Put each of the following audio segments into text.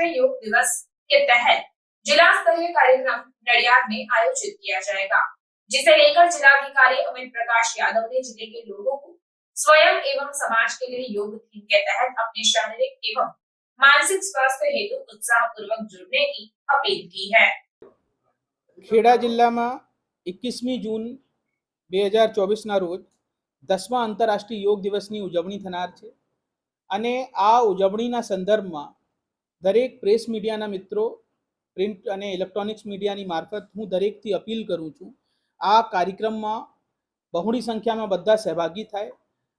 अंतर्राष्ट्रीय योग दिवस के तहत जिला स्तरीय कार्यक्रम नडियाद में आयोजित किया जाएगा, जिसे लेकर जिलाधिकारी अमित प्रकाश यादव ने जिले के लोगों को स्वयं एवं समाज के लिए योग थीम के तहत अपने शारीरिक एवं मानसिक स्वास्थ्य हेतु उत्साहपूर्वक जुड़ने की अपील की है। खेड़ा जिला में 21 जून 2024 रोज 10मा आंतरराष्ट्रीय योग दिवस की उजवणी थनार छे अने आ उजवणीना संदर्भमां दरेक प्रेस मीडियाना मित्रों, प्रिंट अने इलेक्ट्रॉनिक्स मीडियानी मार्फत हूँ दरेकथी अपील करूँ छूं आ कार्यक्रममां बहुड़ी संख्या में बधा सहभागी थाय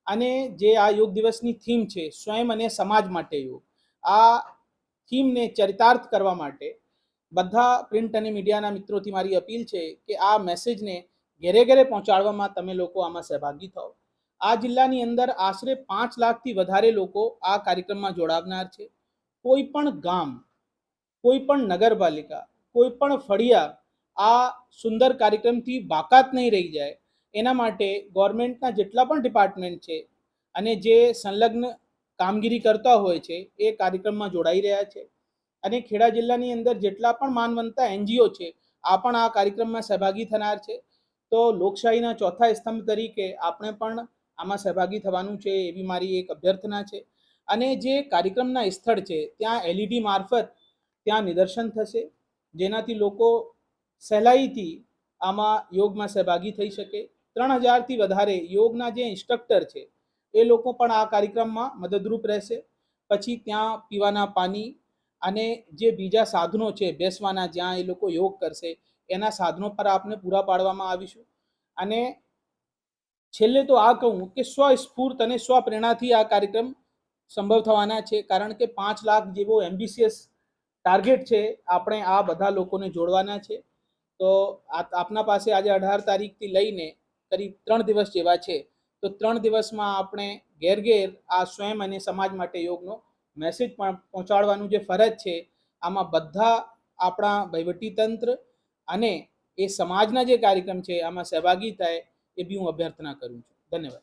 अने जे आ योग दिवसनी थीम छे स्वयं अने समाज माटे योग, आ थीम ने चरितार्थ करवा माटे बधा प्रिंट अने मीडियाना मित्रोथी मारी अपील छे कि आ मैसेज ने घेरे घेरे पहोंचाडवामां तमे लोको आमां सहभागी थो। आ जिल्लानी अंदर आशरे 5 लाखथी वधारे लोको आ कार्यक्रममां जोडावनार छे। कोईपण गाम, कोईपण नगरपालिका, कोईपण फळिया आ सुंदर कार्यक्रमथी बाकात नहीं रही जाए एना माटे गवर्नमेंटना जेटला पण डिपार्टमेंट छे अने जे संलग्न कामगीरी करता होय छे ए कार्यक्रममां जोडाई रह्या छे अने खेड़ा जिल्लानी अंदर जेटला पण मानवंता एनजीओ छे आ पण आ कार्यक्रममां सहभागी थनार छे। तो लोकशाहीना चौथा स्तंभ तरीके आपणे पण आमां सहभागी थवानुं छे एवी मारी एक अभ्यर्थना छे अने जे कार्यक्रमना स्थळ छे त्यां एलईडी मार्फत त्यां निदर्शन थशे जेनाथी लोको सहेलाईथी आमां योगमां सहभागी थई शके। 3000 थी वधारे योगना जे इंस्ट्रक्टर छे ए लोको पण आ कार्यक्रममां मददरूप रहेशे। पछी त्यां पीवाना पानी अने जे बीजा साधनो छे बेसवाना ज्यां ए लोको योग करशे एना साधनों पर आपने पूरा पाडवामां आवीशुं अने छेल्ले तो आ कहूं कि स्वस्फूर्त अने स्वप्रेरणाथी आ कार्यक्रम संभव थवाना छे कारण के 5 लाख जेवो एम्बिशियस टार्गेट छे आपणे आ बधा लोकोने जोड़वाना छे। तो आपना पासे आज 18 तारीखथी लईने करीब 3 दिवस जेवा छे तो 3 दिवसमां आपणे घेर घेर आ स्वयं अने समाज माटे योगनो मैसेज पहोंचाडवानुं जे फरज छे आमां बधा आपणा वहीवटीतंत्र अने ए समाजना जे कार्यक्रम छे आमां सहभागी थाय ए बी हूँ अभ्यर्थना करूँ छूं। धन्यवाद।